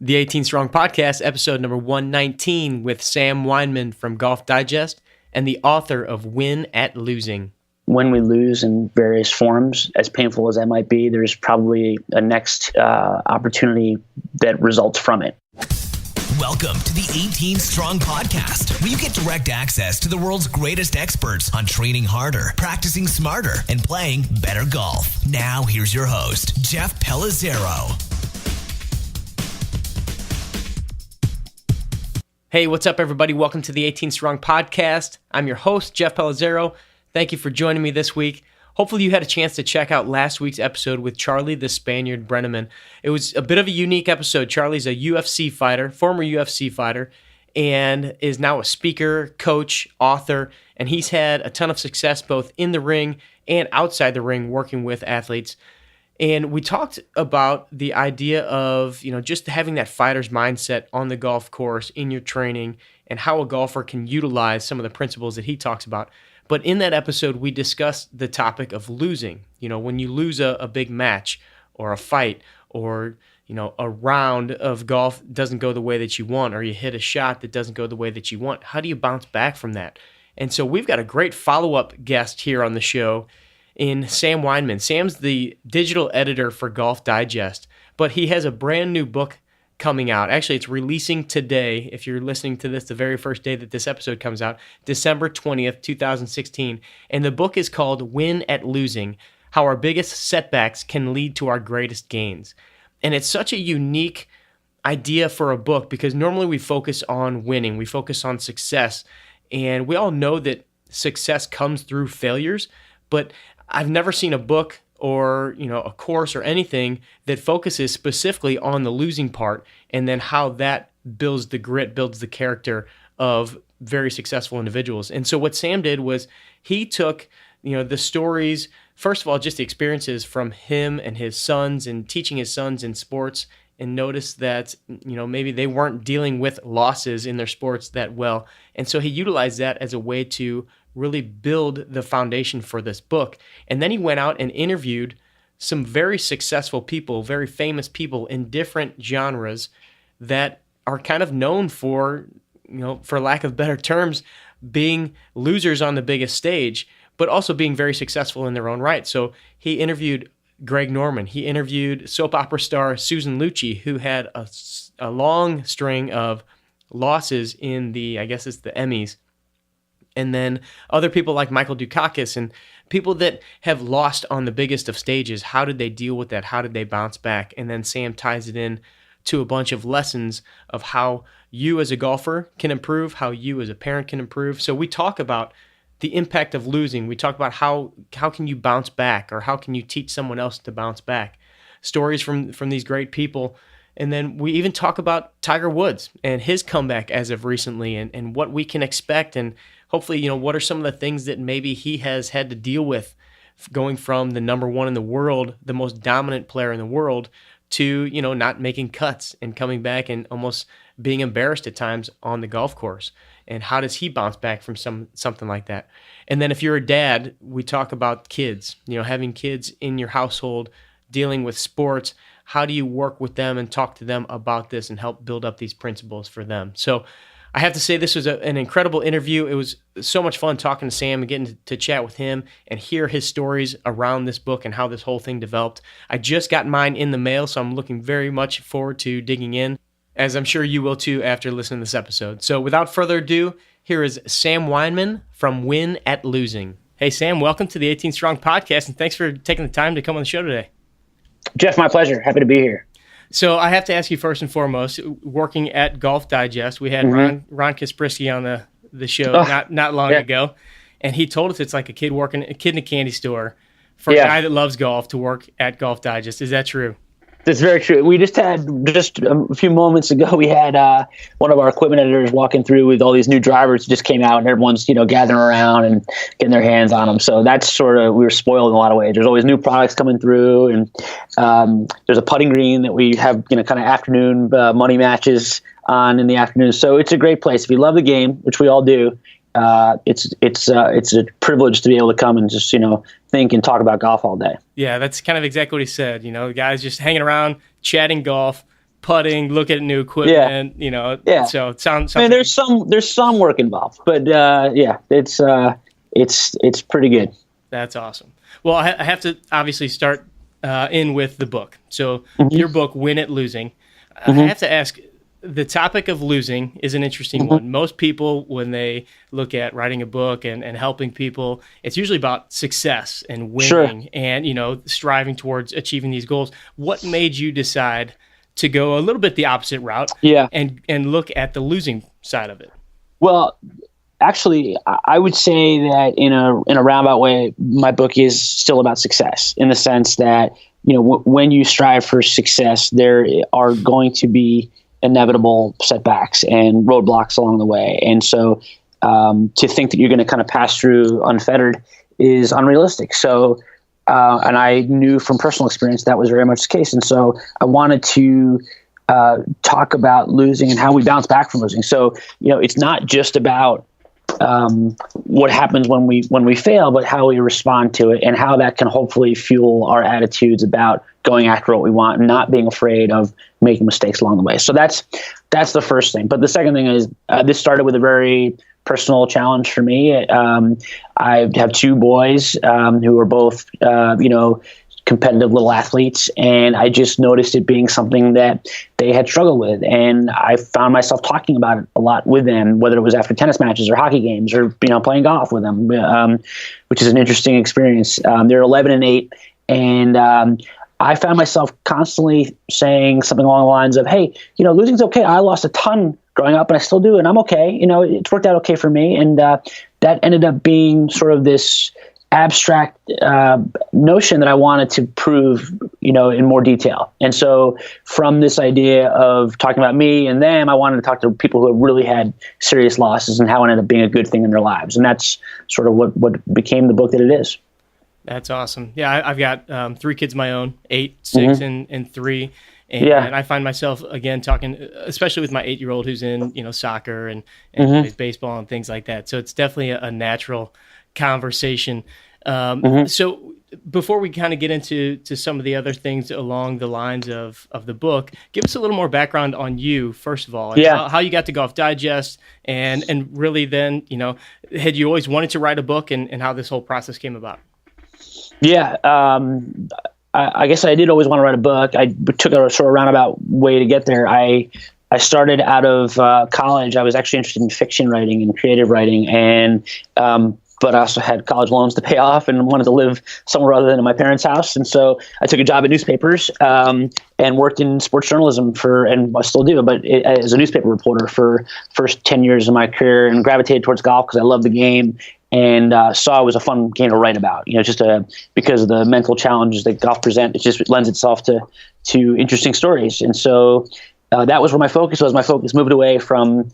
The 18 Strong Podcast, episode number 119 with Sam Weinman from Golf Digest and the author of Win at Losing. When we lose in various forms, as painful as that might be, there's probably a next opportunity that results from it. Welcome to the 18 Strong Podcast, where you get direct access to the world's greatest experts on training harder, practicing smarter, and playing better golf. Now, here's your host, Jeff Pellizzero. Hey, what's up, everybody? Welcome to the 18 Strong Podcast. I'm your host, Jeff Pellizzero. Thank you for joining me this week. Hopefully you had a chance to check out last week's episode with Charlie the Spaniard Brenneman. It was a bit of a unique episode. Charlie's a UFC fighter, former UFC fighter, and is now a speaker, coach, author, and he's had a ton of success both in the ring and outside the ring working with athletes. And we talked about the idea of, just having that fighter's mindset on the golf course in your training and how a golfer can utilize some of the principles that he talks about. But in that episode, we discussed the topic of losing. When you lose a big match or a fight or, a round of golf doesn't go the way that you want, or you hit a shot that doesn't go the way that you want, how do you bounce back from that? And so we've got a great follow-up guest here on the show in Sam Weinman. Sam's the digital editor for Golf Digest, but he has a brand new book coming out. Actually, it's releasing today. If you're listening to this the very first day that this episode comes out, December 20th, 2016. And the book is called Win at Losing: How Our Biggest Setbacks Can Lead to Our Greatest Gains. And it's such a unique idea for a book because normally we focus on winning, we focus on success, and we all know that success comes through failures, but I've never seen a book or, a course or anything that focuses specifically on the losing part and then how that builds the grit, builds the character of very successful individuals. And so what Sam did was he took, the stories, first of all, just the experiences from him and his sons and teaching his sons in sports, and noticed that, maybe they weren't dealing with losses in their sports that well. And so he utilized that as a way to really build the foundation for this book. And then he went out and interviewed some very successful people, very famous people in different genres that are kind of known for, for lack of better terms, being losers on the biggest stage, but also being very successful in their own right. So he interviewed Greg Norman. He interviewed soap opera star Susan Lucci, who had a long string of losses in the Emmys. And then other people like Michael Dukakis and people that have lost on the biggest of stages. How did they deal with that? How did they bounce back? And then Sam ties it in to a bunch of lessons of how you as a golfer can improve, how you as a parent can improve. So we talk about the impact of losing. We talk about how can you bounce back, or how can you teach someone else to bounce back. Stories from these great people. And then we even talk about Tiger Woods and his comeback as of recently, and what we can expect, and hopefully, what are some of the things that maybe he has had to deal with going from the number one in the world, the most dominant player in the world, to, not making cuts and coming back and almost being embarrassed at times on the golf course. And how does he bounce back from something like that? And then if you're a dad, we talk about kids, having kids in your household, dealing with sports. How do you work with them and talk to them about this and help build up these principles for them? So I have to say this was an incredible interview. It was so much fun talking to Sam and getting to chat with him and hear his stories around this book and how this whole thing developed. I just got mine in the mail, so I'm looking very much forward to digging in, as I'm sure you will too after listening to this episode. So without further ado, here is Sam Weinman from Win at Losing. Hey, Sam, welcome to the 18 Strong Podcast, and thanks for taking the time to come on the show today. Jeff, my pleasure. Happy to be here. So I have to ask you first and foremost, working at Golf Digest, we had Ron Kaspersky on the show not long ago, and he told us it's like a kid in a candy store for a guy that loves golf to work at Golf Digest. Is that true? That's very true. We just had a few moments ago, we had one of our equipment editors walking through with all these new drivers just came out, and everyone's gathering around and getting their hands on them. So that's sort of, we were spoiled in a lot of ways. There's always new products coming through, and there's a putting green that we have kind of afternoon money matches on in the afternoon. So it's a great place if you love the game, which we all do. It's a privilege to be able to come and just think and talk about golf all day. Yeah, that's kind of exactly what he said. The guys just hanging around, chatting golf, putting, look at new equipment, you know. Yeah. So it sounds. I mean, there's some work involved, but yeah, it's pretty good. That's awesome. Well, I have to obviously start in with the book. So your book, Win at Losing. I have to ask, the topic of losing is an interesting one. Most people, when they look at writing a book and helping people, it's usually about success and winning and, you know, striving towards achieving these goals. What made you decide to go a little bit the opposite route and look at the losing side of it? Well, actually, I would say that in a roundabout way, my book is still about success, in the sense that, you know, when you strive for success, there are going to be inevitable setbacks and roadblocks along the way. And so to think that you're going to kind of pass through unfettered is unrealistic. So, and I knew from personal experience that was very much the case. And so I wanted to talk about losing and how we bounce back from losing. So, you know, it's not just about what happens when we fail, but how we respond to it, and how that can hopefully fuel our attitudes about going after what we want and not being afraid of making mistakes along the way. So that's the first thing. But the second thing is this started with a very personal challenge for me. I have two boys who are both competitive little athletes, and I just noticed it being something that they had struggled with. And I found myself talking about it a lot with them, whether it was after tennis matches or hockey games or, playing golf with them, which is an interesting experience. They're 11 and 8. And I found myself constantly saying something along the lines of, hey, losing's okay. I lost a ton growing up and I still do, and I'm okay. It's worked out okay for me. And that ended up being sort of this abstract notion that I wanted to prove, in more detail. And so from this idea of talking about me and them, I wanted to talk to people who have really had serious losses and how it ended up being a good thing in their lives. And that's sort of what became the book that it is. That's awesome. Yeah, I've got 3 kids of my own, 8, 6, and 3. And I find myself, again, talking, especially with my 8-year-old who's in, soccer and plays baseball and things like that. So it's definitely a natural conversation. So before we kind of get into some of the other things along the lines of the book, give us a little more background on you, first of all, and how you got to Golf Digest, and really then, had you always wanted to write a book, and how this whole process came about? Yeah. I guess I did always want to write a book. I took a sort of roundabout way to get there. I started out of college. I was actually interested in fiction writing and creative writing, and but I also had college loans to pay off and wanted to live somewhere other than in my parents' house. And so I took a job at newspapers and worked in sports journalism and I still do, but as a newspaper reporter for first 10 years of my career, and gravitated towards golf because I love the game and saw it was a fun game to write about. Because of the mental challenges that golf present, it lends itself to interesting stories. And so that was where my focus was. My focus moved away from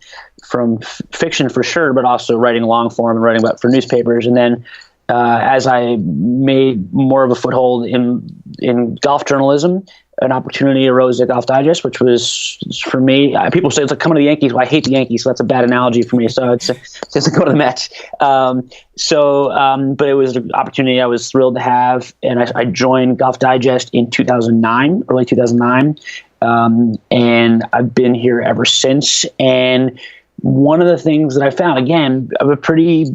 fiction for sure, but also writing long form and writing for newspapers. And then as I made more of a foothold in golf journalism, an opportunity arose at Golf Digest, which was, for me, people say it's like coming to the Yankees. Well, I hate the Yankees, so that's a bad analogy for me. So it's to go to the Mets. But it was an opportunity I was thrilled to have. And I joined Golf Digest in 2009, early 2009. And I've been here ever since. And one of the things that I found, again, I have a pretty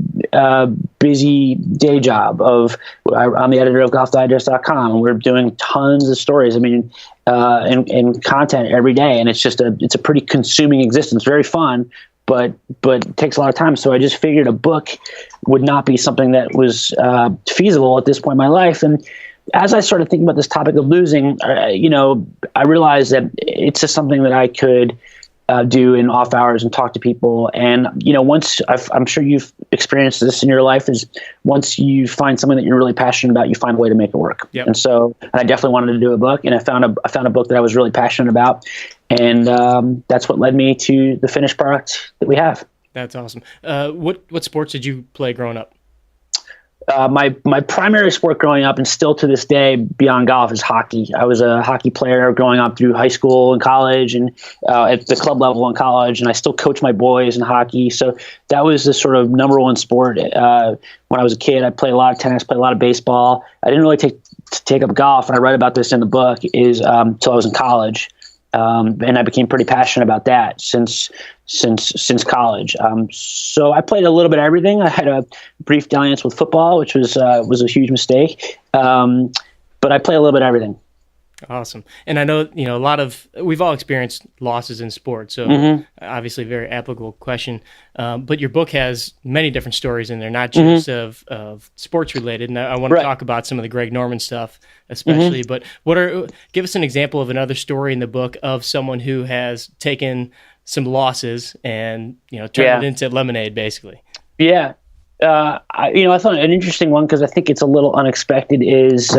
busy day job I'm the editor of golfdigest.com, and we're doing tons of stories. I mean, and content every day. And it's a pretty consuming existence, very fun, but it takes a lot of time. So I just figured a book would not be something that was feasible at this point in my life. And as I started thinking about this topic of losing, I realized that it's just something that I could do in off hours and talk to people. And, once I'm sure you've experienced this in your life, is once you find something that you're really passionate about, you find a way to make it work. Yep. And so I definitely wanted to do a book, and I found a book that I was really passionate about. And that's what led me to the finished product that we have. That's awesome. What sports did you play growing up? My primary sport growing up, and still to this day beyond golf, is hockey. I was a hockey player growing up through high school and college, and at the club level in college, and I still coach my boys in hockey. So that was the sort of number one sport. When I was a kid, I played a lot of tennis, played a lot of baseball. I didn't really take up golf, and I write about this in the book, till I was in college. And I became pretty passionate about that since college. So I played a little bit of everything. I had a brief dalliance with football, which was a huge mistake. But I play a little bit of everything. Awesome. And I know, we've all experienced losses in sports, so obviously a very applicable question. But your book has many different stories in there, not just of sports related. And I want to talk about some of the Greg Norman stuff, especially. But give us an example of another story in the book of someone who has taken some losses and, turned it into lemonade, basically. Yeah. I thought an interesting one, because I think it's a little unexpected, is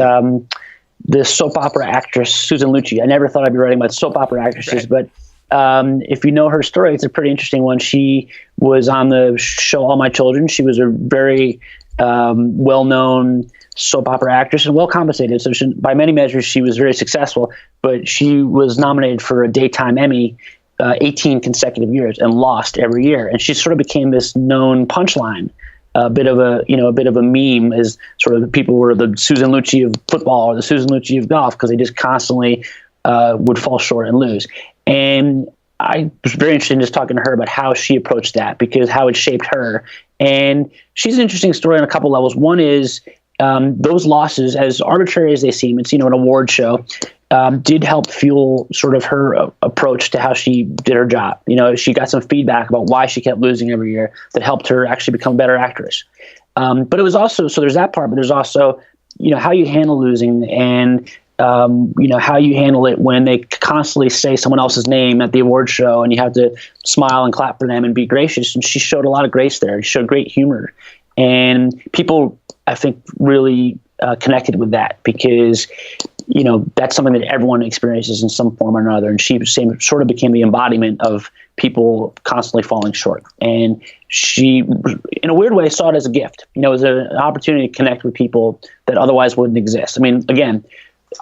the soap opera actress Susan Lucci. I never thought I'd be writing about soap opera actresses, but if you know her story, it's a pretty interesting one. She was on the show All My Children. She was a very well-known soap opera actress and well compensated. So by many measures, she was very successful, but she was nominated for a daytime Emmy 18 consecutive years and lost every year. And she sort of became this known punchline. A bit of a meme, as sort of people were the Susan Lucci of football or the Susan Lucci of golf, because they just constantly would fall short and lose. And I was very interested in just talking to her about how she approached that, because how it shaped her. And she's an interesting story on a couple levels. One is those losses, as arbitrary as they seem, it's an award show, did help fuel sort of her approach to how she did her job. She got some feedback about why she kept losing every year that helped her actually become a better actress. But it was also, so there's that part, but there's also, how you handle losing and, how you handle it when they constantly say someone else's name at the award show and you have to smile and clap for them and be gracious. And she showed a lot of grace there. She showed great humor. And people, I think, really connected with that, because that's something that everyone experiences in some form or another. And she sort of became the embodiment of people constantly falling short. And she, in a weird way, saw it as a gift. It was an opportunity to connect with people that otherwise wouldn't exist. I mean, again,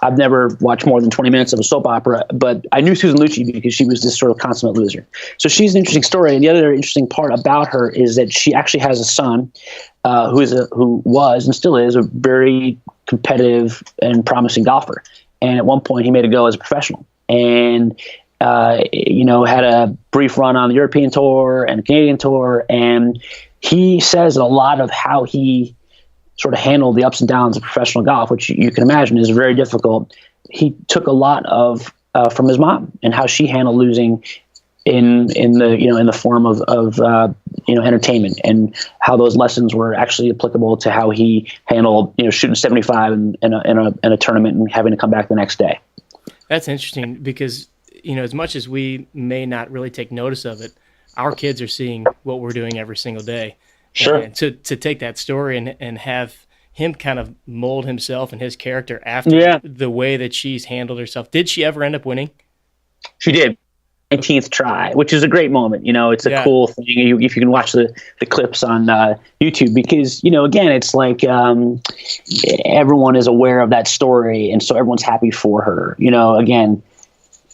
I've never watched more than 20 minutes of a soap opera, but I knew Susan Lucci because she was this sort of consummate loser. So she's an interesting story. And the other interesting part about her is that she actually has a son who was and still is a very competitive and promising golfer. And at one point he made a go as a professional and, had a brief run on the European tour and the Canadian tour. And he says a lot of how he sort of handled the ups and downs of professional golf, which you can imagine is very difficult. He took a lot of from his mom and how she handled losing in the form of entertainment, and how those lessons were actually applicable to how he handled shooting 75 in a tournament and having to come back the next day. That's interesting, because as much as we may not really take notice of it, our kids are seeing what we're doing every single day. Sure. And to take that story and have him kind of mold himself and his character after the way that she's handled herself. Did she ever end up winning? She did. 19th try, which is a great moment. It's a cool thing if you can watch the clips on YouTube, because, again, it's like everyone is aware of that story. And so everyone's happy for her. Again,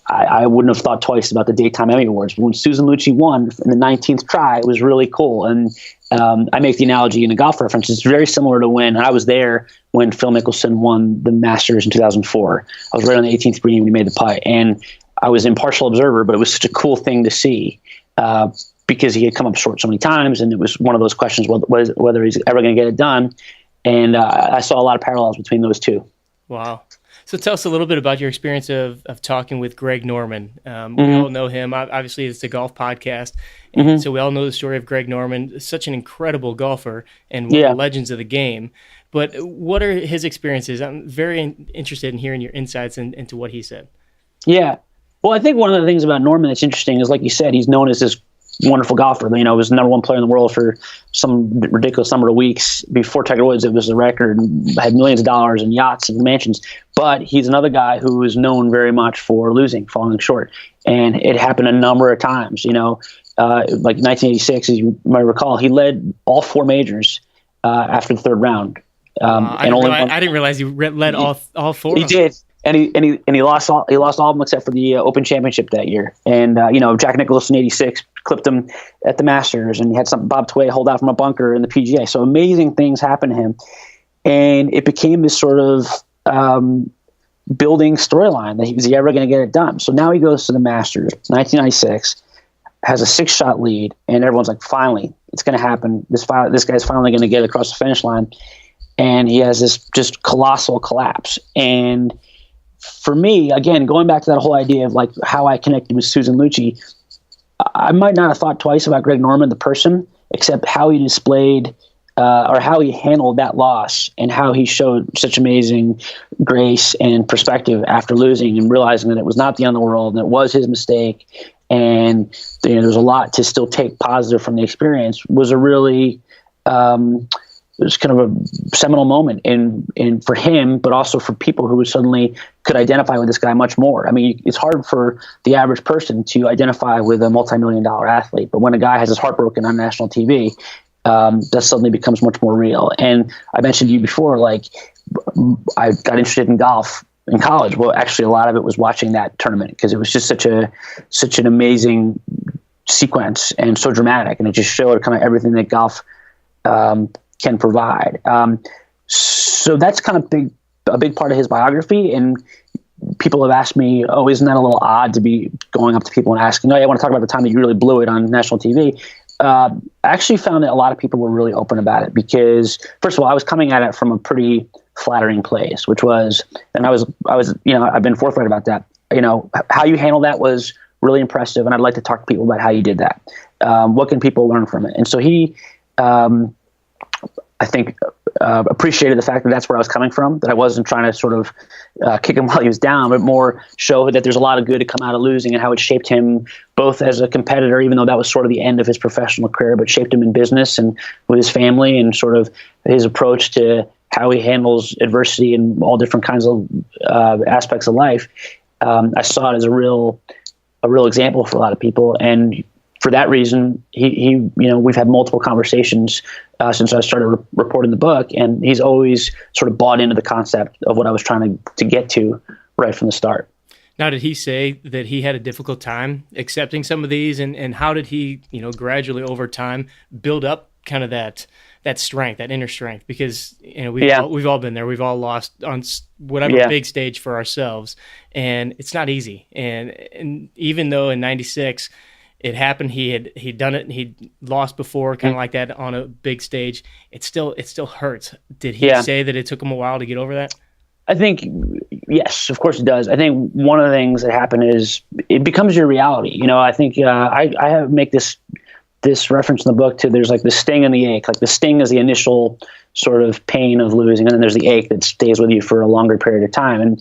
I wouldn't have thought twice about the Daytime Emmy Awards, but when Susan Lucci won in the 19th try, it was really cool. And I make the analogy in a golf reference. It's very similar to when I was there when Phil Mickelson won the Masters in 2004. I was right on the 18th green when he made the putt, and I was an impartial observer, but it was such a cool thing to see because he had come up short so many times, and it was one of those questions whether he's ever going to get it done. And I saw a lot of parallels between those two. Wow. So tell us a little bit about your experience of talking with Greg Norman. We all know him. Obviously, it's a golf podcast. And so we all know the story of Greg Norman, such an incredible golfer and one of the legends of the game. But what are his experiences? I'm very interested in hearing your insights into what he said. Yeah. Well, I think one of the things about Norman that's interesting is, like you said, he's known as this wonderful golfer. He was the number one player in the world for some ridiculous number of weeks. Before Tiger Woods, it was the record, and had millions of dollars and yachts and mansions. But he's another guy who is known very much for losing, falling short. And it happened a number of times. Like 1986, as you might recall, he led all four majors after the third round. I didn't realize he led all four. He did. And he lost all of them except for the Open Championship that year. And Jack Nicklaus in '86 clipped him at the Masters, and he had Bob Tway hold out from a bunker in the PGA. So amazing things happened to him, and it became this sort of building storyline that was he ever going to get it done. So now he goes to the Masters, 1996, has a 6-shot lead, and everyone's like, finally, it's going to happen. This guy's finally going to get across the finish line. And he has this just colossal collapse. And for me, again, going back to that whole idea of like how I connected with Susan Lucci, I might not have thought twice about Greg Norman, the person, except how he displayed or how he handled that loss and how he showed such amazing grace and perspective after losing and realizing that it was not the end of the world and it was his mistake. And there's a lot to still take positive from the experience was a really it was kind of a seminal moment in for him, but also for people who suddenly could identify with this guy much more. I mean, it's hard for the average person to identify with a multi-million-dollar athlete, but when a guy has his heart broken on national TV, that suddenly becomes much more real. And I mentioned to you before, like I got interested in golf in college. Well, actually, a lot of it was watching that tournament because it was just such an amazing sequence and so dramatic, and it just showed kind of everything that golf can provide. So that's kind of a big part of his biography. And people have asked me, oh, isn't that a little odd to be going up to people and asking, oh, I want to talk about the time that you really blew it on national TV. I actually found that a lot of people were really open about it because, first of all, I was coming at it from a pretty flattering place, which was, and I was, I've been forthright about that. How you handled that was really impressive. And I'd like to talk to people about how you did that. What can people learn from it? And so he, I think, appreciated the fact that that's where I was coming from, that I wasn't trying to sort of kick him while he was down, but more show that there's a lot of good to come out of losing and how it shaped him both as a competitor, even though that was sort of the end of his professional career, but shaped him in business and with his family and sort of his approach to how he handles adversity and all different kinds of aspects of life. I saw it as a real example for a lot of people. And for that reason, he we've had multiple conversations since I started reporting the book, and he's always sort of bought into the concept of what I was trying to get to right from the start. Now, did he say that he had a difficult time accepting some of these, and how did he, gradually over time build up kind of that strength, that inner strength? Because we've all been there. We've all lost on whatever big stage for ourselves, and it's not easy. And even though in '96 it happened, he'd done it, and he'd lost before, kind of like that on a big stage. It still hurts. Did he say that it took him a while to get over that? I think, yes, of course it does. I think one of the things that happened is it becomes your reality. I think I make this reference in the book to, there's like the sting and the ache. Like the sting is the initial sort of pain of losing, and then there's the ache that stays with you for a longer period of time. And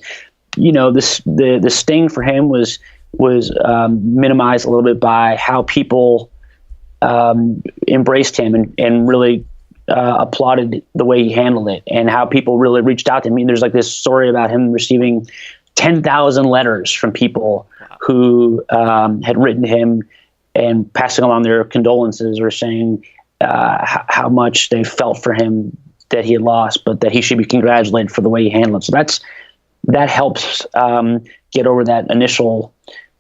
the sting for him was minimized a little bit by how people embraced him and really applauded the way he handled it, and how people really reached out to him. I mean, there's like this story about him receiving 10,000 letters from people who had written to him and passing along their condolences or saying how much they felt for him that he had lost, but that he should be congratulated for the way he handled it. So that helps get over that initial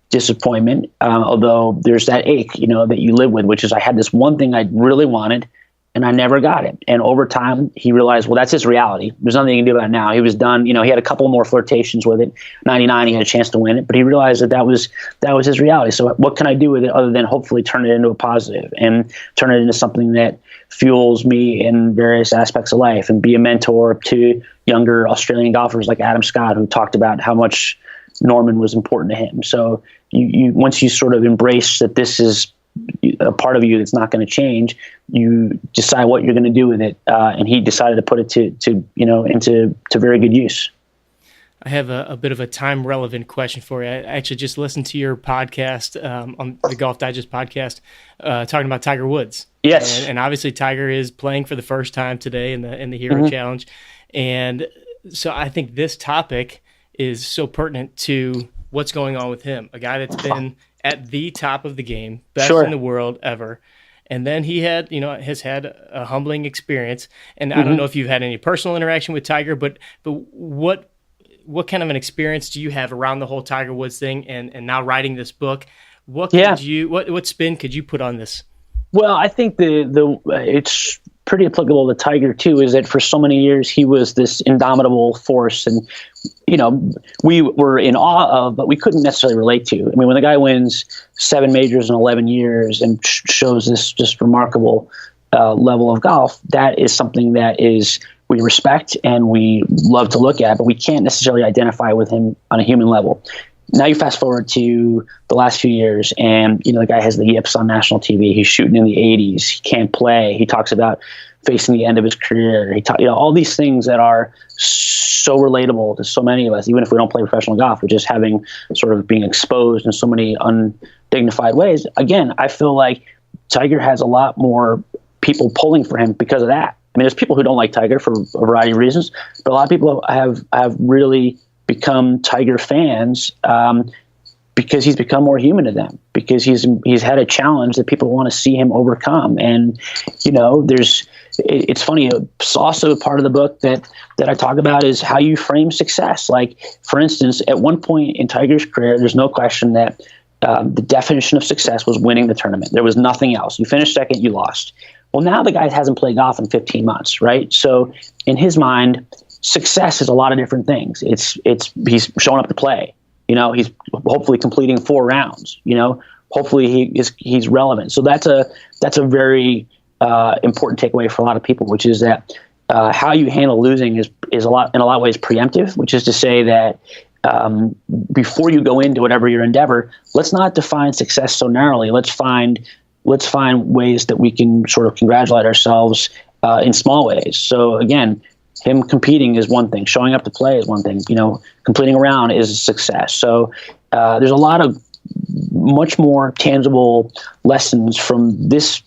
disappointment, although there's that ache, that you live with, which is I had this one thing I really wanted and I never got it. And over time, he realized, well, that's his reality. There's nothing he can do about it now. He was done. He had a couple more flirtations with it. 99, he had a chance to win it, but he realized that was his reality. So what can I do with it other than hopefully turn it into a positive and turn it into something that fuels me in various aspects of life, and be a mentor to younger Australian golfers like Adam Scott, who talked about how much Norman was important to him. So you once you sort of embrace that this is a part of you that's not going to change, you decide what you're going to do with it. And he decided to put it into very good use. I have a bit of a time relevant question for you. I actually just listened to your podcast on the Golf Digest podcast, talking about Tiger Woods. Yes. And obviously Tiger is playing for the first time today in the Hero Challenge. And so I think this topic is so pertinent to what's going on with him. A guy that's been at the top of the game, best in the world ever. And then he has had a humbling experience. And I don't know if you've had any personal interaction with Tiger, but what kind of an experience do you have around the whole Tiger Woods thing and now writing this book? What spin could you put on this? Well, I think it's pretty applicable to Tiger too, is that for so many years he was this indomitable force, and we were in awe of, but we couldn't necessarily relate to. I mean, when the guy wins 7 majors in 11 years and shows this just remarkable level of golf, that is something that we respect and we love to look at, but we can't necessarily identify with him on a human level. Now you fast forward to the last few years, and the guy has the yips on national TV. He's shooting in the 80s. He can't play. He talks about facing the end of his career. All these things that are so relatable to so many of us, even if we don't play professional golf, we're just having sort of being exposed in so many undignified ways. Again, I feel like Tiger has a lot more people pulling for him because of that. I mean, there's people who don't like Tiger for a variety of reasons, but a lot of people have really become Tiger fans because he's become more human to them, because he's had a challenge that people want to see him overcome. And it's funny. It's also part of the book that I talk about is how you frame success. Like, for instance, at one point in Tiger's career, there's no question that the definition of success was winning the tournament. There was nothing else. You finished second, you lost. Well, now the guy hasn't played golf in 15 months, right? So in his mind, success is a lot of different things. He's showing up to play. He's hopefully completing 4 rounds. Hopefully he's relevant. So that's a very important takeaway for a lot of people, which is that how you handle losing is in a lot of ways preemptive, which is to say that before you go into whatever your endeavor, let's not define success so narrowly. Let's find ways that we can sort of congratulate ourselves in small ways. So again, him competing is one thing. Showing up to play is one thing. Completing a round is a success. So there's a lot of much more tangible lessons from this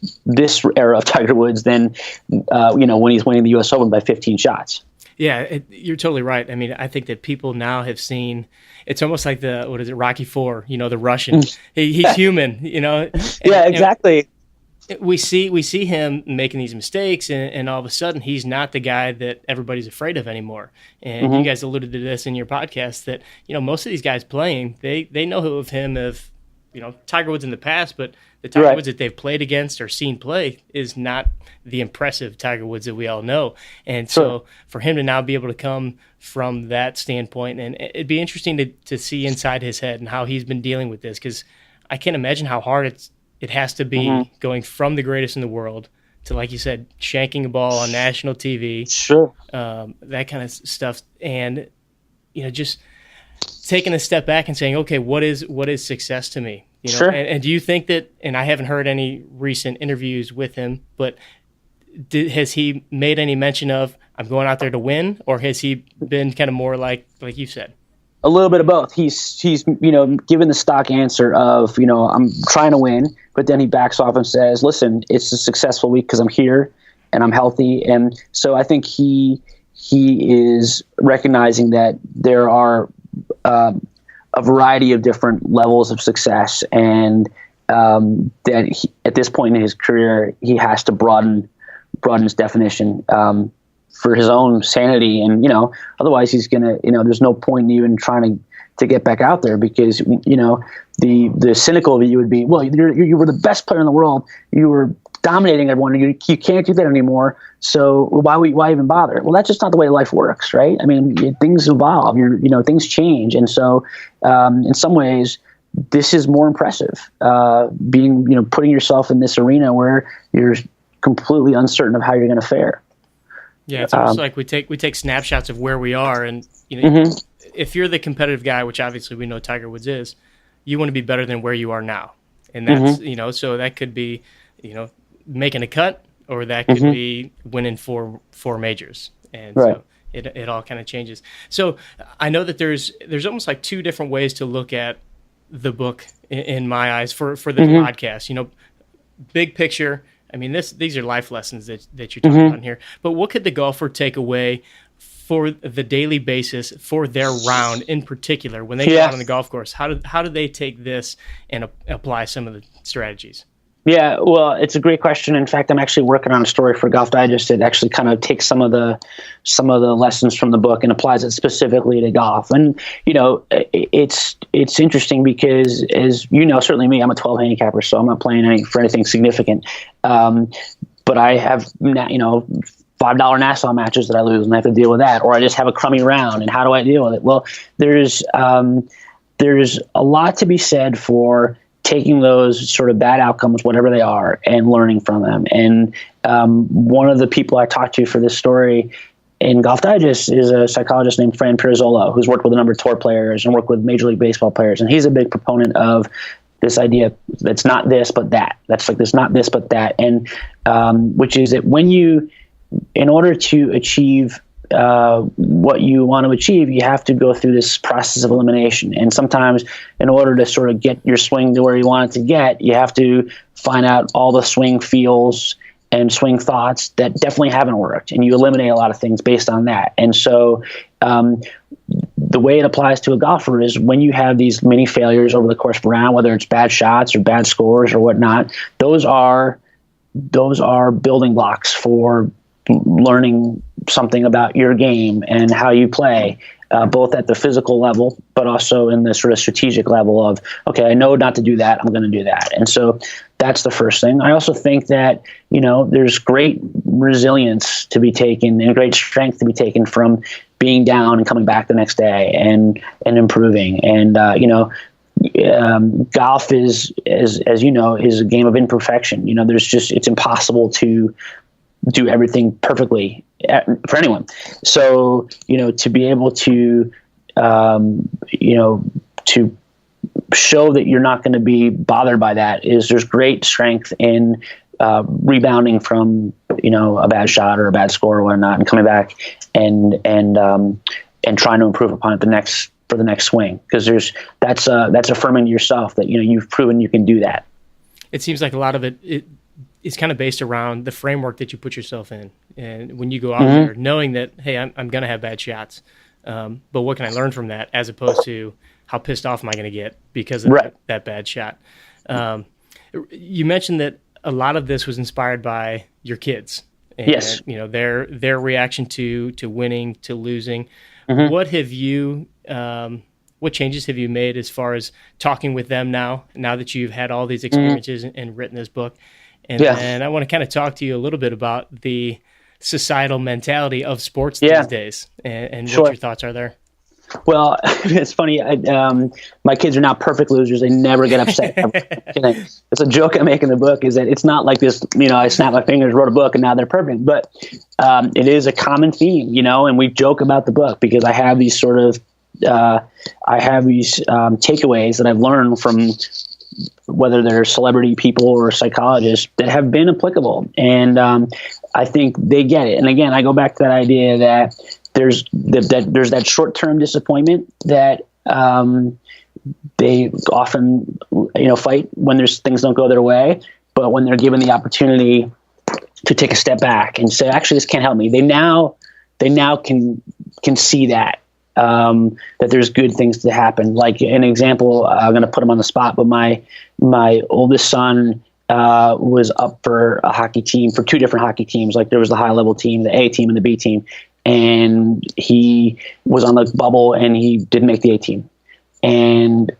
era of Tiger Woods than when he's winning the U.S. Open by 15 shots. Yeah, you're totally right. I mean, I think that people now have seen. It's almost like Rocky IV, the Russian. He's human, Yeah, exactly. We see him making these mistakes, and all of a sudden he's not the guy that everybody's afraid of anymore. And you guys alluded to this in your podcast that most of these guys playing, they know of him of Tiger Woods in the past, but the Tiger Woods that they've played against or seen play is not the impressive Tiger Woods that we all know. And so for him to now be able to come from that standpoint, and it'd be interesting to see inside his head and how he's been dealing with this, because I can't imagine how hard it has to be going from the greatest in the world to, like you said, shanking a ball on national TV, that kind of stuff, and just taking a step back and saying, okay, what is success to me? And do you think that? And I haven't heard any recent interviews with him, but has he made any mention of I'm going out there to win, or has he been kind of more like you said? A little bit of both. He's given the stock answer of I'm trying to win, but then he backs off and says, listen, it's a successful week because I'm here and I'm healthy. And so I think he is recognizing that there are a variety of different levels of success, and that at this point in his career he has to broaden his definition for his own sanity, and otherwise he's gonna there's no point in even trying to get back out there, because the cynical view would be, well, you were the best player in the world, you were dominating everyone, you can't do that anymore, so why even bother? Well, that's just not the way life works, right? I mean, things evolve, things change, and so in some ways this is more impressive, putting yourself in this arena where you're completely uncertain of how you're going to fare. Yeah, it's almost like we take snapshots of where we are, and if you're the competitive guy, which obviously we know Tiger Woods is, you want to be better than where you are now, and that's so that could be making a cut, or that could be winning four majors, and so it all kind of changes. So I know that there's almost like 2 different ways to look at the book in my eyes for this podcast. Big picture. I mean, these are life lessons that you're talking about here. But what could the golfer take away for the daily basis for their round in particular when they go out on the golf course? How do they take this and apply some of the strategies? Yeah, well, it's a great question. In fact, I'm actually working on a story for Golf Digest that actually kind of takes some of the lessons from the book and applies it specifically to golf. And it's interesting because, as certainly me, I'm a 12 handicapper, so I'm not playing for anything significant. but I have, $5 Nassau matches that I lose and I have to deal with that, or I just have a crummy round, and how do I deal with it? Well, there's a lot to be said for taking those sort of bad outcomes, whatever they are, and learning from them. And one of the people I talked to for this story in Golf Digest is a psychologist named Fran Pirozzolo, who's worked with a number of tour players and worked with Major League Baseball players. And he's a big proponent of this idea that's not this, but that. That's like this, not this, but that. And which is that in order to achieve what you want to achieve, you have to go through this process of elimination. And sometimes in order to sort of get your swing to where you want it to get, you have to find out all the swing feels and swing thoughts that definitely haven't worked. And you eliminate a lot of things based on that. And so the way it applies to a golfer is when you have these mini failures over the course of a round, whether it's bad shots or bad scores or whatnot, those are building blocks for learning something about your game and how you play, both at the physical level, but also in the sort of strategic level of, okay, I know not to do that, I'm going to do that. And so that's the first thing. I also think that, there's great resilience to be taken and great strength to be taken from being down and coming back the next day and improving. And, golf is, as you know, is a game of imperfection. It's impossible to do everything perfectly for anyone. So, to be able to, to show that you're not going to be bothered by that there's great strength in rebounding from, a bad shot or a bad score or whatnot, and coming back and trying to improve upon it for the next swing. Because that's affirming to yourself that, you've proven you can do that. It seems like a lot of it is kind of based around the framework that you put yourself in. And when you go out there knowing that, hey, I'm going to have bad shots, but what can I learn from that, as opposed to how pissed off am I going to get because of that bad shot? You mentioned that a lot of this was inspired by your kids. And, yes. Their reaction to winning, to losing. What have you, what changes have you made as far as talking with them now that you've had all these experiences and written this book? And then I want to kind of talk to you a little bit about the societal mentality of sports these days and what your thoughts are there. Well, it's funny. My kids are not perfect losers. They never get upset. It's a joke I make in the book, is that it's not like this, I snapped my fingers, wrote a book, and now they're perfect. But it is a common theme, and we joke about the book because I have these sort of takeaways that I've learned from whether they're celebrity people or psychologists that have been applicable. And I think they get it. And again, I go back to that idea that there's that short-term disappointment that they often, fight when there's things don't go their way. But when they're given the opportunity to take a step back and say, actually, this can't help me, they now can see that. That there's good things to happen. Like an example, I'm going to put him on the spot, but my oldest son was up for a hockey team, for two different hockey teams. Like there was the high level team, the A team and the B team, and he was on the bubble and he didn't make the A team. And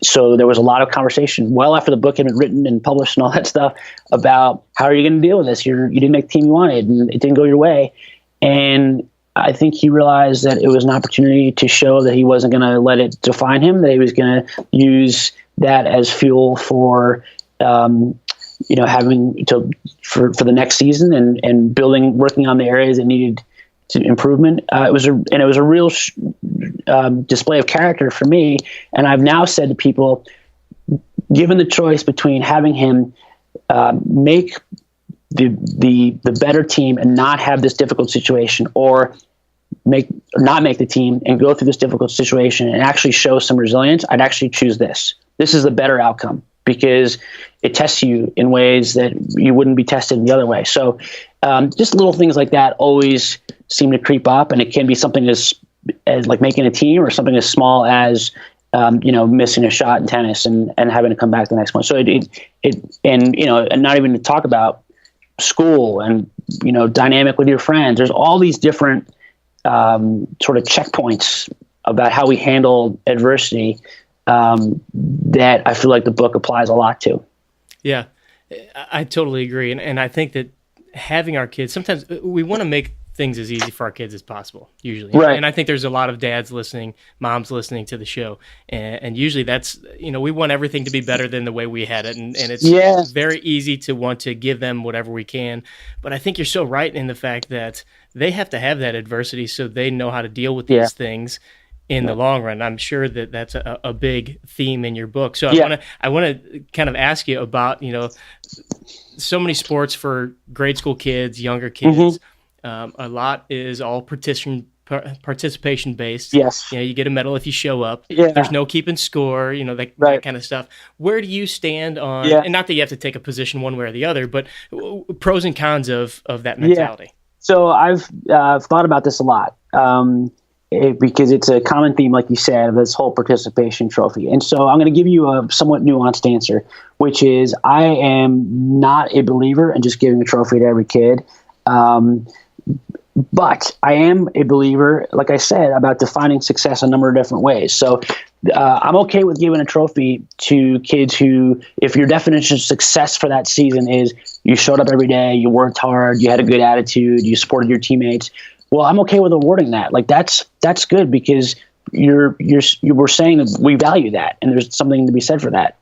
so there was a lot of conversation well after the book had been written and published and all that stuff about how are you going to deal with this? You didn't make the team you wanted and it didn't go your way. And I think he realized that it was an opportunity to show that he wasn't going to let it define him, that he was going to use that as fuel for, having to, for the next season and working on the areas that needed to improvement. It was a real display of character for me. And I've now said to people, given the choice between having him make the better team and not have this difficult situation, or not make the team and go through this difficult situation and actually show some resilience, I'd actually choose this. This is the better outcome because it tests you in ways that you wouldn't be tested the other way. So just little things like that always seem to creep up, and it can be something as like making a team, or something as small as missing a shot in tennis and having to come back the next one. So and not even to talk about school and dynamic with your friends. There's all these different sort of checkpoints about how we handle adversity that I feel like the book applies a lot to. Yeah. I totally agree. And I think that having our kids, sometimes we want to make things as easy for our kids as possible, usually. Right. And I think there's a lot of dads listening, moms listening to the show. And usually that's, we want everything to be better than the way we had it. And it's very easy to want to give them whatever we can. But I think you're so right in the fact that they have to have that adversity so they know how to deal with these things in the long run. I'm sure that that's a big theme in your book. So I want to kind of ask you about, so many sports for grade school kids, younger kids. A lot is all participation based. Yes. You get a medal if you show up. Yeah. There's no keeping score, that kind of stuff. Where do you stand on, and not that you have to take a position one way or the other, but pros and cons of that mentality? Yeah. So I've thought about this a lot because it's a common theme, like you said, of this whole participation trophy. And so I'm going to give you a somewhat nuanced answer, which is I am not a believer in just giving a trophy to every kid. But I am a believer, like I said, about defining success a number of different ways. So I'm okay with giving a trophy to kids who, if your definition of success for that season is you showed up every day, you worked hard, you had a good attitude, you supported your teammates. Well, I'm okay with awarding that. Like that's good because we're saying that we value that, and there's something to be said for that.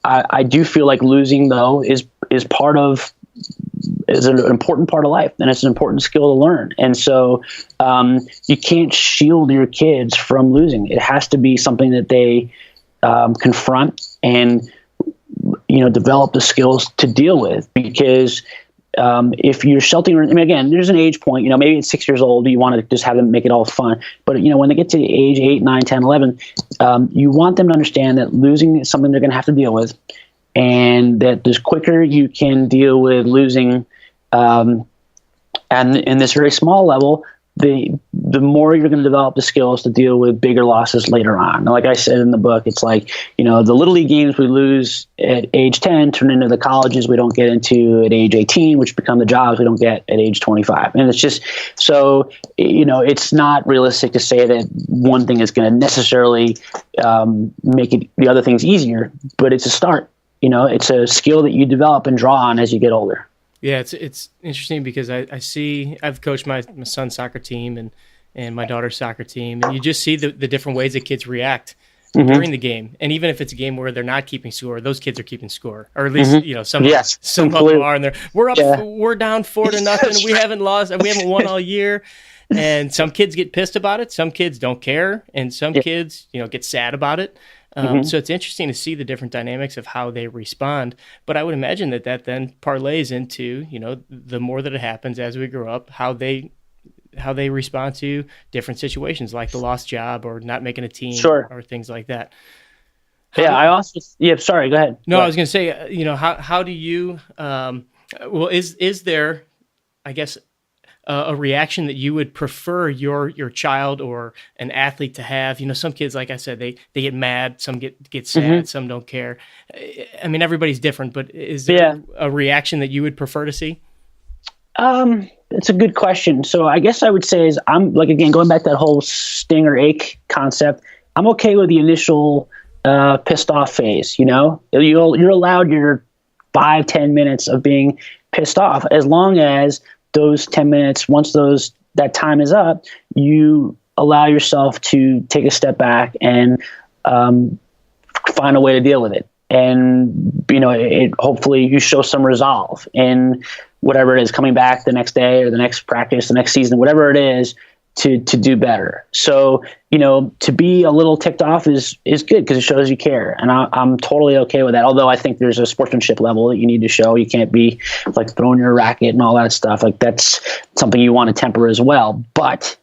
I do feel like losing though is an important part of life, and it's an important skill to learn. And so you can't shield your kids from losing. It has to be something that they confront and develop the skills to deal with. Because if you're sheltering, again, there's an age point. Maybe at 6 years old, you want to just have them make it all fun. But when they get to age 8, 9, 10, 11, you want them to understand that losing is something they're going to have to deal with. And that the quicker you can deal with losing, and in this very small level, the more you're going to develop the skills to deal with bigger losses later on. And like I said in the book, it's like, the little league games we lose at age 10 turn into the colleges we don't get into at age 18, which become the jobs we don't get at age 25. And it's just, so, it's not realistic to say that one thing is going to necessarily make the other things easier, but it's a start. It's a skill that you develop and draw on as you get older. Yeah, it's interesting because I've coached my son's soccer team and my daughter's soccer team, and you just see the different ways that kids react during the game. And even if it's a game where they're not keeping score, those kids are keeping score, or at least some of them are. And we're down 4-0. We haven't lost, and we haven't won all year. And some kids get pissed about it. Some kids don't care, and some kids get sad about it. So it's interesting to see the different dynamics of how they respond. But I would imagine that then parlays into, the more that it happens as we grow up, how they respond to different situations like the lost job or not making a team or things like that. Sorry, go ahead. No, I was going to say, how do you, is there, I guess, a reaction that you would prefer your child or an athlete to have? Some kids, like I said, they get mad, some get sad, some don't care. I mean, everybody's different, but is there a reaction that you would prefer to see? It's a good question. So I guess I would say is I'm like, again, going back to that whole sting or ache concept, I'm okay with the initial pissed off phase. You're allowed your 5-10 minutes of being pissed off, as long as those 10 minutes, once that time is up, you allow yourself to take a step back and find a way to deal with it. And, hopefully you show some resolve in whatever it is, coming back the next day or the next practice, the next season, whatever it is, to do better. So, to be a little ticked off is good because it shows you care. And I'm totally okay with that. Although I think there's a sportsmanship level that you need to show. You can't be like throwing your racket and all that stuff. Like that's something you want to temper as well. But,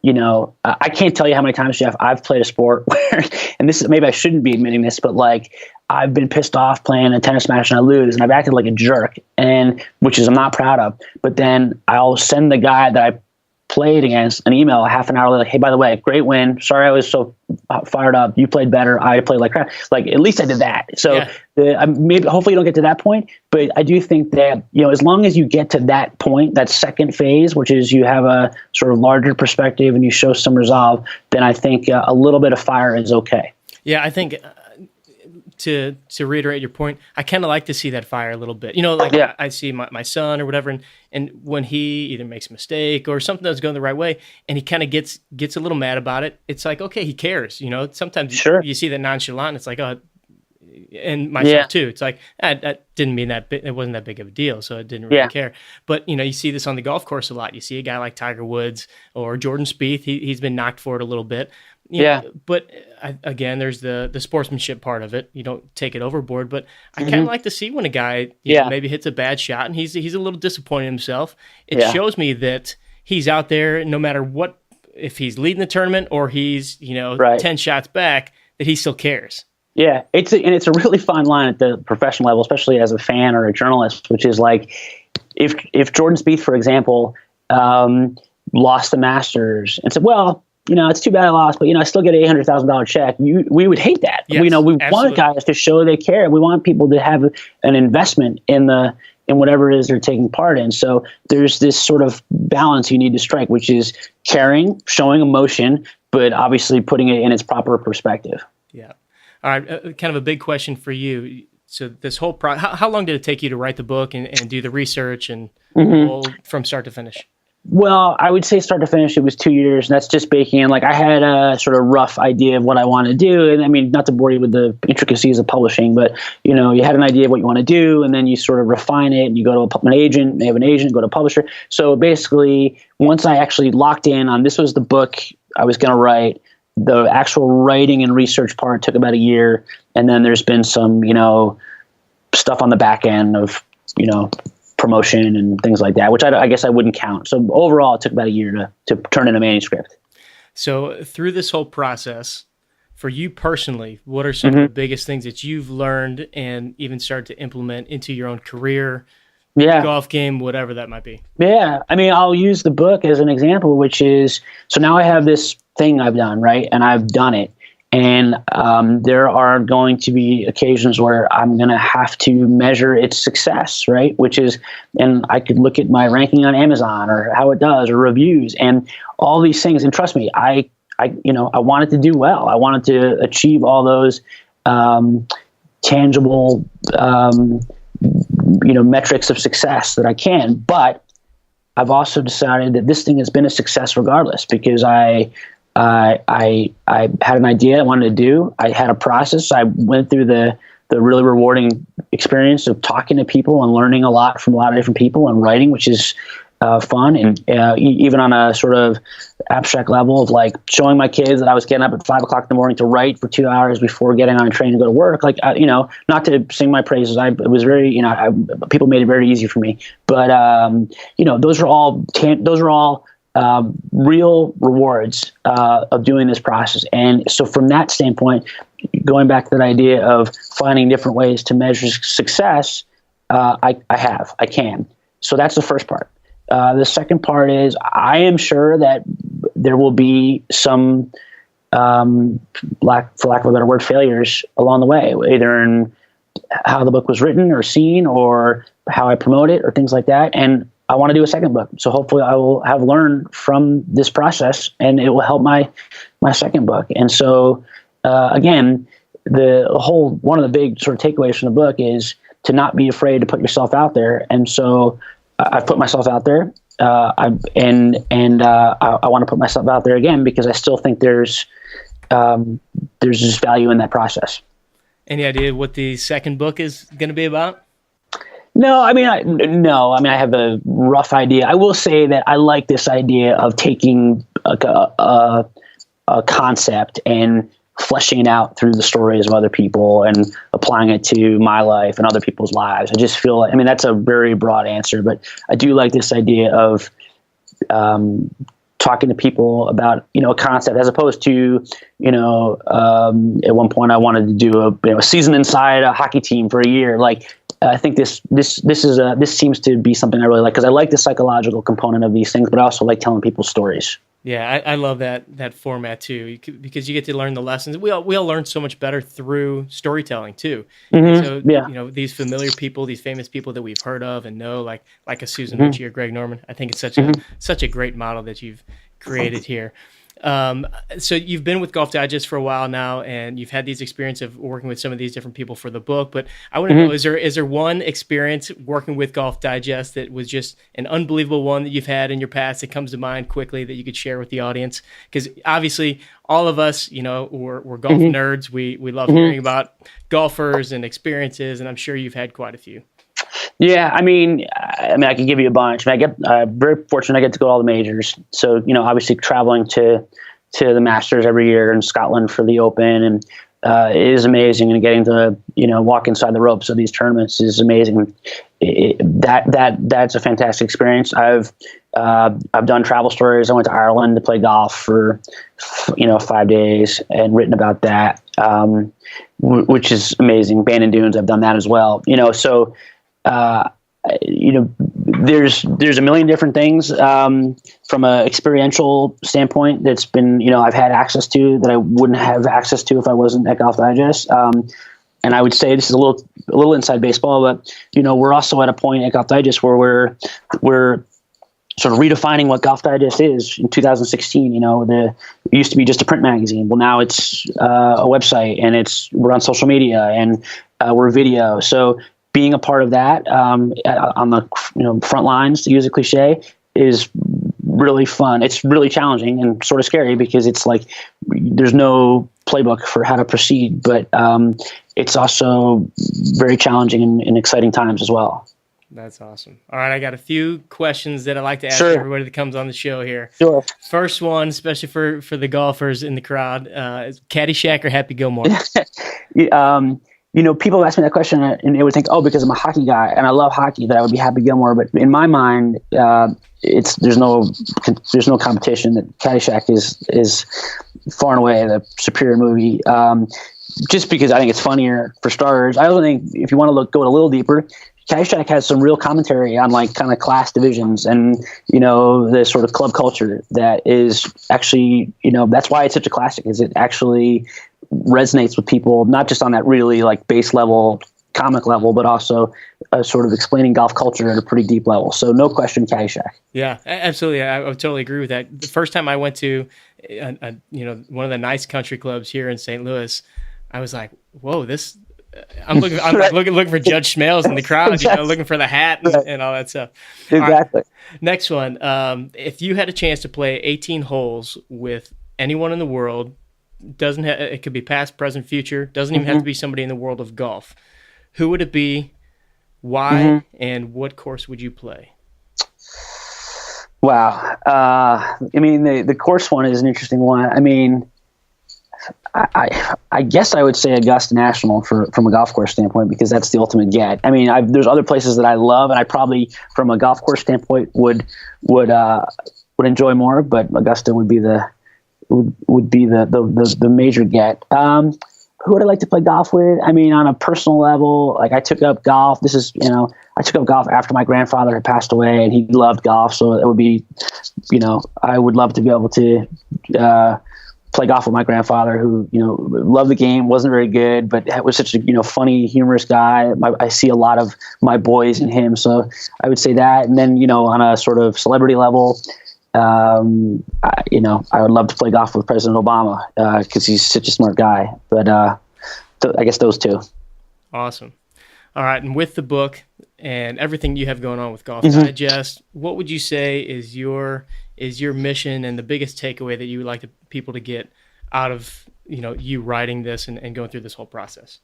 I can't tell you how many times, Jeff, I've played a sport where, and this is, maybe I shouldn't be admitting this, but like I've been pissed off playing a tennis match and I lose and I've acted like a jerk, and which is I'm not proud of. But then I'll send the guy that I played against an email a half an hour later, like, hey, by the way, great win. Sorry I was so fired up. You played better. I played like crap. Like, at least I did that. So maybe, hopefully you don't get to that point. But I do think that, as long as you get to that point, that second phase, which is you have a sort of larger perspective and you show some resolve, then I think a little bit of fire is okay. Yeah, I think to reiterate your point, I kind of like to see that fire a little bit. I see my son or whatever, and when he either makes a mistake or something that's going the right way, and he kind of gets a little mad about it, it's like, okay, he cares. Sometimes you see that nonchalant, it's like, oh, and myself too. It's like, that didn't mean that it wasn't that big of a deal, so I didn't really care. But you see this on the golf course a lot. You see a guy like Tiger Woods or Jordan Spieth. He's been knocked for it a little bit. But again, there's the sportsmanship part of it. You don't take it overboard. But I kind of like to see when a guy maybe hits a bad shot and he's a little disappointed in himself. It shows me that he's out there, no matter what, if he's leading the tournament or he's 10 shots back, that he still cares. Yeah, it's a really fine line at the professional level, especially as a fan or a journalist, which is like if Jordan Spieth, for example, lost the Masters and said, well, it's too bad I lost, but I still get an $800,000 check. We would hate that. Yes, we absolutely. want guys to show they care. We want people to have an investment in whatever it is they're taking part in. So there's this sort of balance you need to strike, which is caring, showing emotion, but obviously putting it in its proper perspective. Yeah. All right, kind of a big question for you. So this whole how long did it take you to write the book and do the research and from start to finish? Well, I would say start to finish, it was 2 years, and that's just baking in. Like, I had a sort of rough idea of what I want to do, and I mean, not to bore you with the intricacies of publishing, but you had an idea of what you want to do, and then you sort of refine it, and you go to an agent, they have an agent, go to a publisher. So basically, once I actually locked in on this was the book I was going to write, the actual writing and research part took about a year, and then there's been some, stuff on the back end of, promotion and things like that, which I guess I wouldn't count. So overall, it took about a year to turn in a manuscript. So through this whole process, for you personally, what are some of the biggest things that you've learned and even started to implement into your own career, golf game, whatever that might be? Yeah, I mean, I'll use the book as an example, which is, so now I have this thing I've done, right? And I've done it. And there are going to be occasions where I'm going to have to measure its success, right? Which is, and I could look at my ranking on Amazon or how it does or reviews and all these things. And trust me, I wanted to do well. I wanted to achieve all those tangible, metrics of success that I can. But I've also decided that this thing has been a success regardless, because I had an idea I wanted to do. I had a process. I went through the really rewarding experience of talking to people and learning a lot from a lot of different people and writing, which is fun. And even on a sort of abstract level of like showing my kids that I was getting up at 5 o'clock in the morning to write for 2 hours before getting on a train to go to work. Like, not to sing my praises. It was very, people made it very easy for me. But, those are all real rewards of doing this process. And so from that standpoint, going back to that idea of finding different ways to measure success, I can. So that's the first part. The second part is I am sure that there will be some, for lack of a better word, failures along the way, either in how the book was written or seen or how I promote it or things like that. And I want to do a second book. So hopefully I will have learned from this process and it will help my second book. And so, again, one of the big sort of takeaways from the book is to not be afraid to put yourself out there. And so I've put myself out there. I want to put myself out there again, because I still think there's just value in that process. Any idea what the second book is going to be about? No, I mean, I have a rough idea. I will say that I like this idea of taking a concept and fleshing it out through the stories of other people and applying it to my life and other people's lives. I just feel like, that's a very broad answer, but I do like this idea of talking to people about, a concept, as opposed to, at one point I wanted to do a season inside a hockey team for a year. Like, I think this seems to be something I really like, because I like the psychological component of these things, but I also like telling people stories. Yeah, I love that format too, because you get to learn the lessons. We all learn so much better through storytelling too. So these familiar people, these famous people that we've heard of and know, like a Susan Ritchie or Greg Norman. I think it's such a great model that you've created here. So you've been with Golf Digest for a while now, and you've had these experiences of working with some of these different people for the book. But I want to know, is there one experience working with Golf Digest that was just an unbelievable one that you've had in your past that comes to mind quickly that you could share with the audience? Because obviously, all of us, we're golf nerds. We love hearing about golfers and experiences, and I'm sure you've had quite a few. Yeah, I mean, I can give you a bunch. I get very fortunate. I get to go to all the majors. So, obviously traveling to the Masters every year in Scotland for the Open, and it is amazing. And getting to walk inside the ropes of these tournaments is amazing. That's a fantastic experience. I've done travel stories. I went to Ireland to play golf for 5 days and written about that, which is amazing. Bandon Dunes, I've done that as well. So. There's a million different things from a experiential standpoint that's been, I've had access to that I wouldn't have access to if I wasn't at Golf Digest. And I would say this is a little inside baseball, but we're also at a point at Golf Digest where we're sort of redefining what Golf Digest is in 2016. It used to be just a print magazine. Well, now it's a website, and we're on social media, and we're video. So being a part of that on the front lines, to use a cliche, is really fun. It's really challenging and sort of scary because it's like there's no playbook for how to proceed, but it's also very challenging and exciting times as well. That's awesome. All right, I got a few questions that I like to ask Sure. everybody that comes on the show here. Sure. First one, especially for the golfers in the crowd, is Caddyshack or Happy Gilmore? People ask me that question and they would think, because I'm a hockey guy and I love hockey, that I would be Happy Gilmore. But in my mind, there's no competition. That Caddyshack is far and away the superior movie. Just because I think it's funnier for starters. I also think if you want to go a little deeper, Caddyshack has some real commentary on kind of class divisions and, the sort of club culture that is actually, that's why it's such a classic, is it actually resonates with people, not just on that really base level, comic level, but also sort of explaining golf culture at a pretty deep level. So no question, Caddyshack. Yeah, absolutely. I would totally agree with that. The first time I went to, one of the nice country clubs here in St. Louis, I was like, whoa, this... I'm looking for Judge Schmales in the crowd, looking for the hat and all that stuff. Exactly. Right. Next one. If you had a chance to play 18 holes with anyone in the world, it could be past, present, future, doesn't even have to be somebody in the world of golf. Who would it be? Why? And what course would you play? Wow. The course one is an interesting one. I guess I would say Augusta National from a golf course standpoint, because that's the ultimate get. There's other places that I love, and I probably, from a golf course standpoint, would enjoy more. But Augusta would be the major get. Who would I like to play golf with? On a personal level, I took up golf. I took up golf after my grandfather had passed away, and he loved golf. So it would be, I would love to be able to play golf with my grandfather, who loved the game, wasn't very good, but was such a funny, humorous guy. I see a lot of my boys in him, so I would say that. And then on a sort of celebrity level, I would love to play golf with President Obama because he's such a smart guy. But I guess those two. Awesome. All right, and with the book and everything you have going on with Golf Digest, what would you say is your mission and the biggest takeaway that you would like people to get out of you writing this and going through this whole process?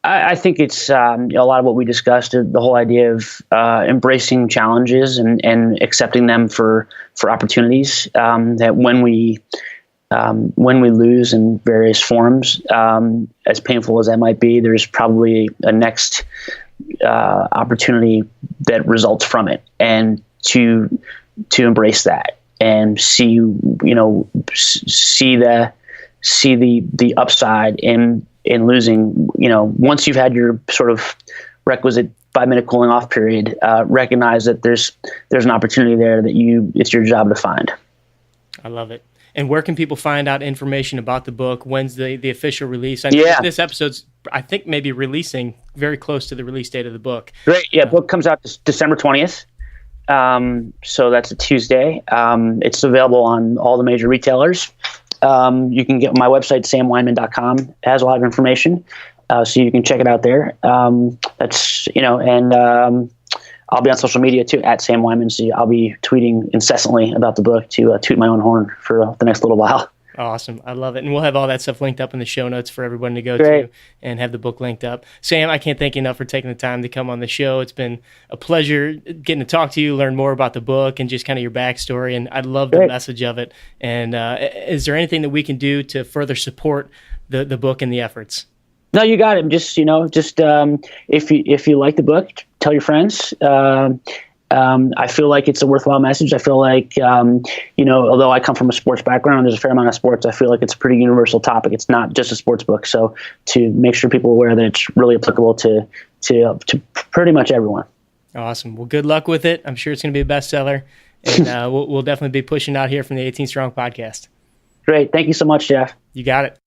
I think it's a lot of what we discussed, the whole idea of embracing challenges and accepting them for opportunities. That when we lose in various forms, as painful as that might be, there's probably a next opportunity that results from it, and to embrace that and see the upside in losing. Once you've had your sort of requisite 5-minute cooling off period, recognize that there's an opportunity there that it's your job to find. I love it. And where can people find out information about the book? When's the official release? I know this episode's, I think, maybe releasing very close to the release date of the book. Great. Yeah, book comes out December 20th. So that's a Tuesday. It's available on all the major retailers. You can get my website, samweinman.com. It has a lot of information. So you can check it out there. I'll be on social media too, at Sam Weinman. So I'll be tweeting incessantly about the book to toot my own horn for the next little while. Awesome. I love it. And we'll have all that stuff linked up in the show notes for everyone to go to and have the book linked up. Sam, I can't thank you enough for taking the time to come on the show. It's been a pleasure getting to talk to you, learn more about the book and just kind of your backstory. And I love the message of it. And is there anything that we can do to further support the book and the efforts? No, you got it. Just if you like the book, tell your friends. I feel like it's a worthwhile message. I feel like, although I come from a sports background, there's a fair amount of sports. I feel like it's a pretty universal topic. It's not just a sports book. So to make sure people are aware that it's really applicable to pretty much everyone. Awesome. Well, good luck with it. I'm sure it's going to be a bestseller. And we'll definitely be pushing out here from the 18 Strong podcast. Great. Thank you so much, Jeff. You got it.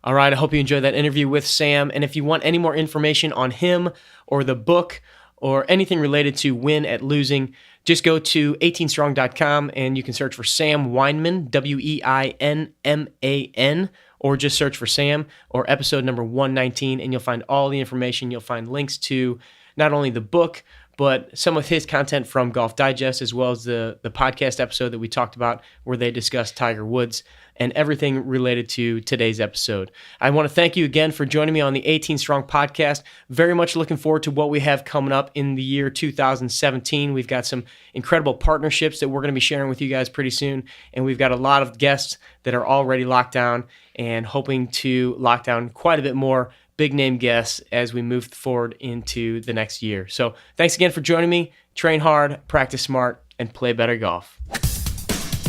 All right. I hope you enjoyed that interview with Sam. And if you want any more information on him or the book or anything related to Win at Losing, just go to 18strong.com and you can search for Sam Weinman, Weinman, or just search for Sam or episode number 119, and you'll find all the information. You'll find links to not only the book, but some of his content from Golf Digest, as well as the podcast episode that we talked about where they discussed Tiger Woods and everything related to today's episode. I want to thank you again for joining me on the 18 Strong podcast. Very much looking forward to what we have coming up in the year 2017. We've got some incredible partnerships that we're going to be sharing with you guys pretty soon, and we've got a lot of guests that are already locked down and hoping to lock down quite a bit more big name guests as we move forward into the next year. So thanks again for joining me. Train hard, practice smart, and play better golf.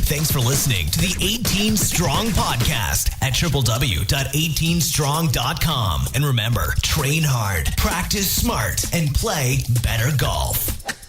Thanks for listening to the 18 Strong podcast at www.18strong.com. And remember, train hard, practice smart, and play better golf.